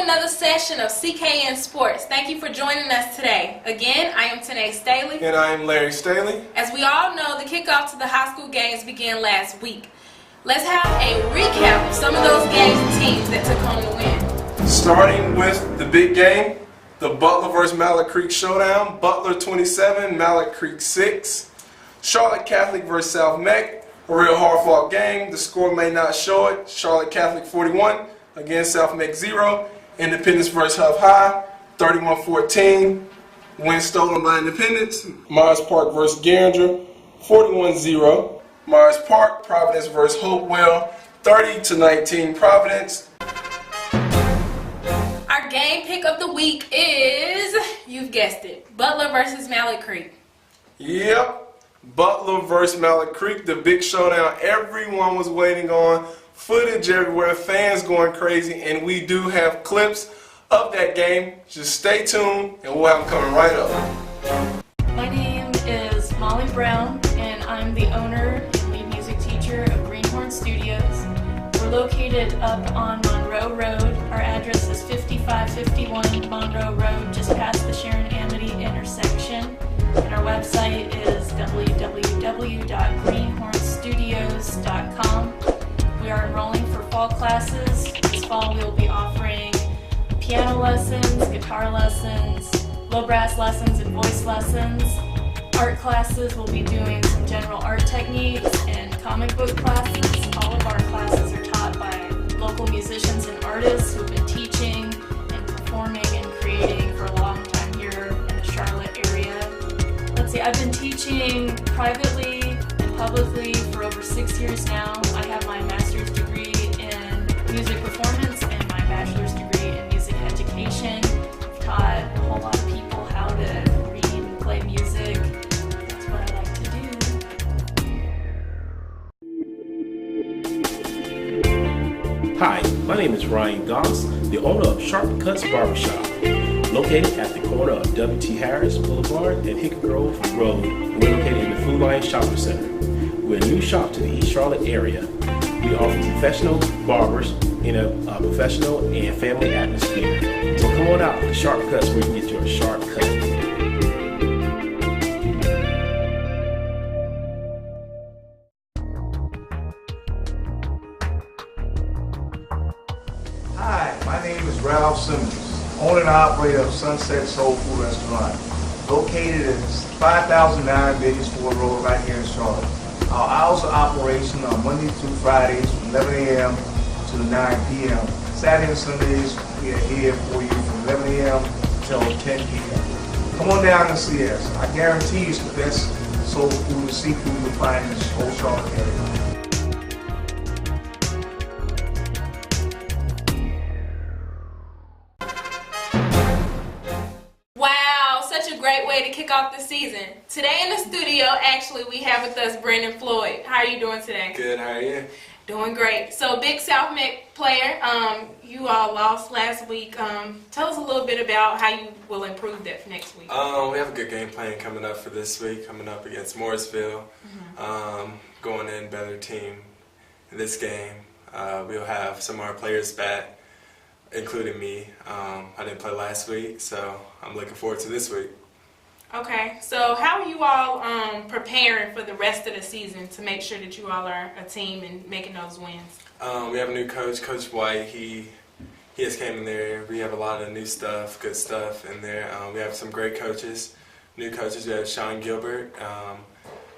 another session of CKN Sports. Thank you for joining us today. Again, I am Tenai Staley. And I am Larry Staley. As we all know, the kickoff to the high school games began last week. Let's have a recap of some of those games and teams that took home the win. Starting with the big game, the Butler vs. Mallard Creek showdown. Butler 27, Mallard Creek 6. Charlotte Catholic vs. South Meck, a real hard-fought game. The score may not show it. Charlotte Catholic 41, against South Meck 0. Independence vs. Huff High, 31-14. Win stolen by Independence. Myers Park vs. Garinger, 41-0. Myers Park, Providence vs. Hopewell, 30-19 Providence. Our game pick of the week is, you've guessed it, Butler vs. Mallard Creek. Yep, Butler vs. Mallard Creek, the big showdown everyone was waiting on. Footage everywhere, fans going crazy, and we do have clips of that game. Just stay tuned, and we'll have them coming right up. My name is Molly Brown, and I'm the owner and lead music teacher of Greenhorn Studios. We're located up on Monroe Road. Our address is 5551 Monroe Road, just past the Sharon-Amity intersection. And our website is www.greenhornstudios.com. We are enrolling for fall classes. This fall we will be offering piano lessons, guitar lessons, low brass lessons, and voice lessons. Art classes, we'll be doing some general art techniques and comic book classes. All of our classes are taught by local musicians and artists who've been teaching and performing and creating for a long time here in the Charlotte area. Let's see, I've been teaching privately and publicly for over 6 years now. I have my master's degree in music performance and my bachelor's degree in music education. I've taught a whole lot of people how to read and play music. That's what I like to do. Hi, my name is Ryan Goss, the owner of Sharp Cuts Barbershop, located at the corner of W.T. Harris Boulevard and Hickory Grove Road. We're located in the Food Lion Shopping Center. We're a new shop to the East Charlotte area. We offer professional barbers in a professional and family atmosphere. So come on out to Sharp Cuts where you can get your sharp cut. Hi, my name is Ralph Simmons, owner and operator of Sunset Soul Food Restaurant, located at 5009 Vegas Ford Road right here in Charlotte. Our hours of operation are Monday through Fridays from 11 a.m. to 9 p.m. Saturday and Sundays, we are here for you from 11 a.m. until 10 p.m. Come on down and see us. I guarantee it's the best soul food and seafood you'll find in this whole Charlotte area. Great way to kick off the season. Today in the studio, actually, we have with us Brandon Floyd. How are you doing today? Good, how are you? Doing great. So, big South Meck player, you all lost last week. Tell us a little bit about how you will improve that for next week. We have a good game plan coming up for this week, coming up against Morrisville. Going in better team in this game. We'll have some of our players back, including me. I didn't play last week, so I'm looking forward to this week. Okay, so how are you all preparing for the rest of the season to make sure that you all are a team and making those wins? We have a new coach, Coach White. He just came in there. We have a lot of new stuff, good stuff in there. We have some great coaches, new coaches. We have Sean Gilbert.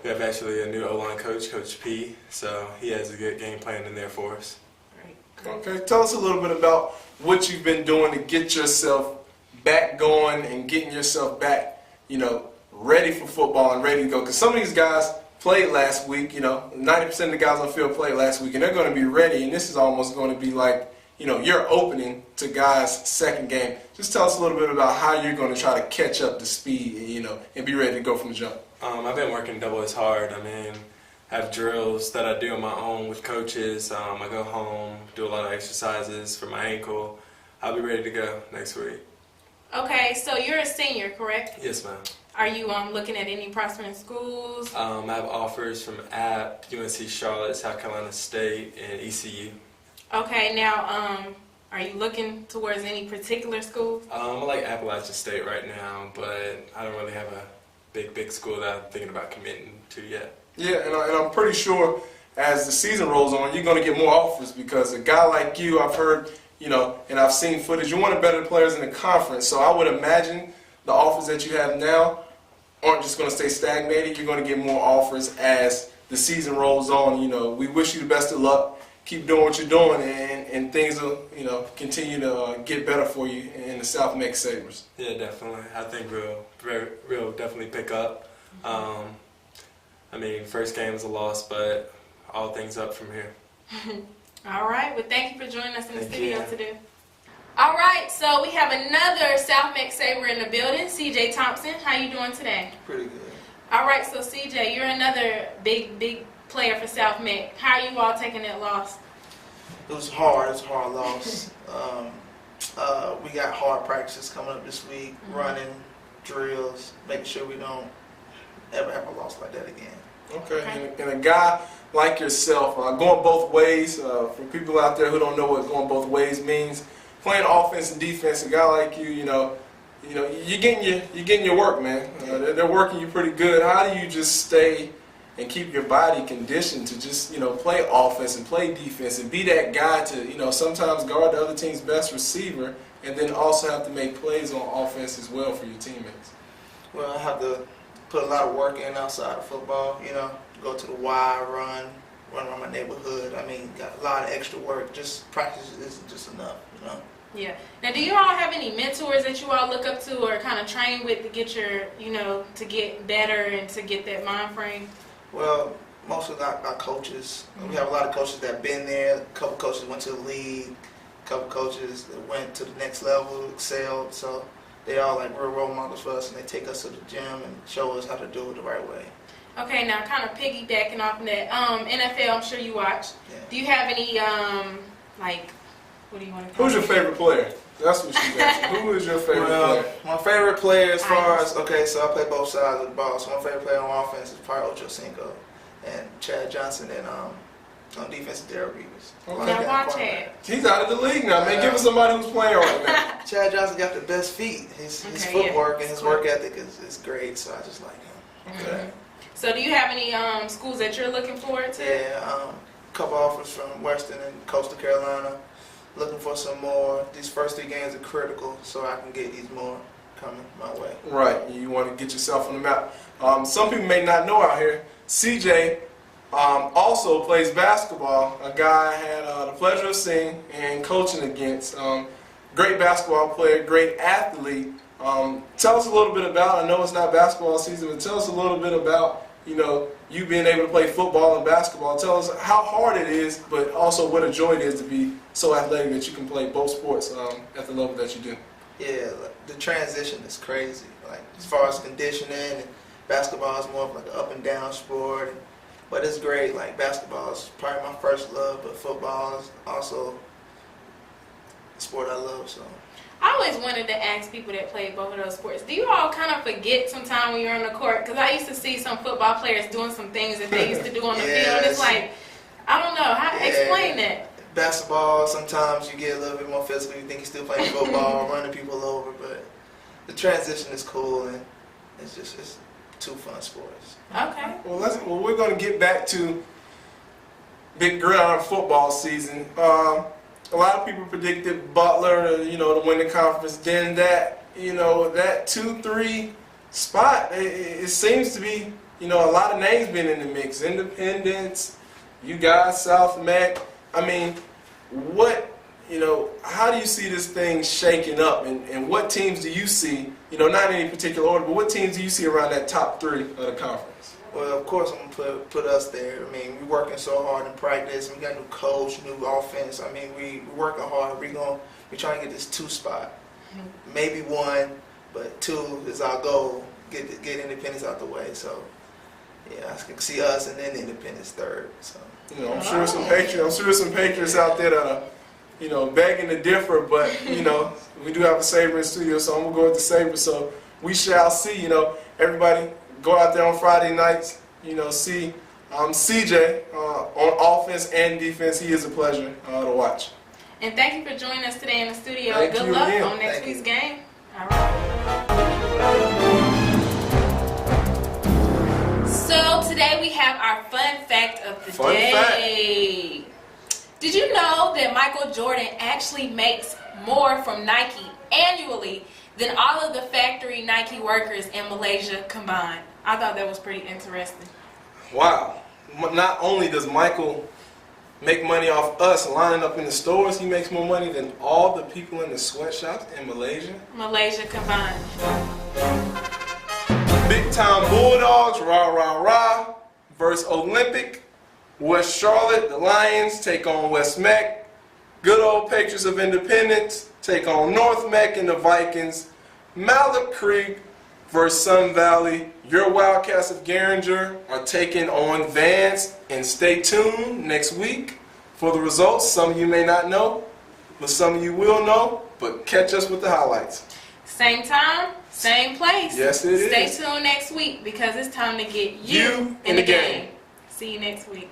We have actually a new O-line coach, Coach P. So he has a good game plan in there for us. Great. Okay, tell us a little bit about what you've been doing to get yourself back going and getting yourself back, ready for football and ready to go. Because some of these guys played last week, 90% of the guys on the field played last week, and they're going to be ready, and this is almost going to be like, your opening to guys' second game. Just tell us a little bit about how you're going to try to catch up to speed and be ready to go from the jump. I've been working double as hard. I have drills that I do on my own with coaches. I go home, do a lot of exercises for my ankle. I'll be ready to go next week. Okay, so you're a senior, correct? Yes, ma'am. Are you looking at any prospering schools? I have offers from App, UNC Charlotte, South Carolina State, and ECU. Okay, now Are you looking towards any particular schools? I like Appalachian State right now, but I don't really have a big school that I'm thinking about committing to yet. Yeah, and I'm pretty sure as the season rolls on, you're going to get more offers because a guy like you, I've heard, and I've seen footage, you're one of the better players in the conference. So I would imagine the offers that you have now aren't just going to stay stagnated. You're going to get more offers as the season rolls on. We wish you the best of luck. Keep doing what you're doing, and things will, continue to get better for you in the South Meck Sabres. Yeah, definitely. I think we'll definitely pick up. First game was a loss, but all things up from here. All right. Well, thank you for joining us in the Thank studio you. today. All right. So we have another South Meck Sabre in the building, CJ Thompson. How you doing today? Pretty good. All right. So CJ, you're another big player for South Meck. How are you all taking that loss? It was hard. It was a hard loss. We got hard practices coming up this week, running, drills, making sure we don't ever have a loss like that again. Okay. And a guy like yourself, going both ways, for people out there who don't know what going both ways means, playing offense and defense, a guy like you, you're getting your work, man. They're working you pretty good. How do you just stay and keep your body conditioned to just, play offense and play defense and be that guy to, sometimes guard the other team's best receiver and then also have to make plays on offense as well for your teammates? Well, I have to put a lot of work in outside of football, go to the Y, run around my neighborhood. Got a lot of extra work. Just practice isn't just enough, Yeah. Now, do you all have any mentors that you all look up to or kind of train with to get your, to get better and to get that mind frame? Well, most of our coaches, we have a lot of coaches that have been there. A couple coaches went to the league. A couple coaches that went to the next level, excelled. So they all like real role models for us, and they take us to the gym and show us how to do it the right way. Okay, now kind of piggybacking off of that, NFL, I'm sure you watch. Yeah. Do you have any, what do you want to call Who's your it? favorite player? That's what she's asking. Who is your favorite player? My favorite player as far as, so I play both sides of the ball. So my favorite player on offense is probably Ocho Cinco and Chad Johnson, and on defense is Darrell Reeves. Now watch it. He's out of the league now, man. Give us somebody who's playing right now. Chad Johnson got the best feet. His Okay, footwork yeah. and his work ethic is great, so I just like him. Okay. So do you have any schools that you're looking forward to? Yeah, a couple offers from Western and Coastal Carolina. Looking for some more. These first 3 games are critical, so I can get these more coming my way. Right. You want to get yourself on the map. Some people may not know out here, CJ also plays basketball. A guy I had the pleasure of seeing and coaching against. Great basketball player, great athlete. Tell us a little bit about, I know it's not basketball season, but tell us a little bit about, you being able to play football and basketball. Tell us how hard it is, but also what a joy it is to be so athletic that you can play both sports at the level that you do. Yeah, the transition is crazy. Like as far as conditioning, and basketball is more of like an up and down sport, but it's great. Like basketball is probably my first love, but football is also a sport I love. So I always wanted to ask people that play both of those sports, do you all kind of forget sometimes when you're on the court? Because I used to see some football players doing some things that they used to do on the field. It's like, I don't know. Explain that. Basketball, sometimes you get a little bit more physical. You think you're still playing football, running people over, but the transition is cool, and it's 2 fun sports. Okay. Well, we're going to get back to big gridiron football season. A lot of people predicted Butler, to win the conference. Then that 2-3 spot, it seems to be, a lot of names been in the mix. Independence, you guys, South Meck. How do you see this thing shaking up, and what teams do you see, not in any particular order, but what teams do you see around that top 3 of the conference? Well, of course, I'm going to put us there. We're working so hard in practice. We got new coach, new offense. We're working hard. We're trying to get this 2 spot. Maybe 1, but 2 is our goal. Get Independence out the way. So, yeah, I can see us and then Independence 3rd. So, I'm sure some Patriots out there that are, begging to differ, but we do have a Sabre in studio, so I'm gonna go with the Sabre. So we shall see. Everybody go out there on Friday nights. See CJ on offense and defense. He is a pleasure to watch. And thank you for joining us today in the studio. Thank Good you luck again. on next Thank week's you. game. All right. So today we have our fun fact of the Fun day. Did you know that Michael Jordan actually makes more from Nike annually than all of the factory Nike workers in Malaysia combined? I thought that was pretty interesting. Wow. Not only does Michael make money off us lining up in the stores, he makes more money than all the people in the sweatshops in Malaysia. Malaysia combined. Big Time Bulldogs, rah rah rah, versus Olympic. West Charlotte, the Lions take on West Mech. Good old Patriots of Independence take on North Mech and the Vikings. Mallard Creek versus Sun Valley. Your Wildcats of Garinger are taking on Vance. And stay tuned next week for the results. Some of you may not know, but some of you will know. But catch us with the highlights. Same time, same place. Yes, it is. Stay tuned next week because it's time to get You in the game. See you next week.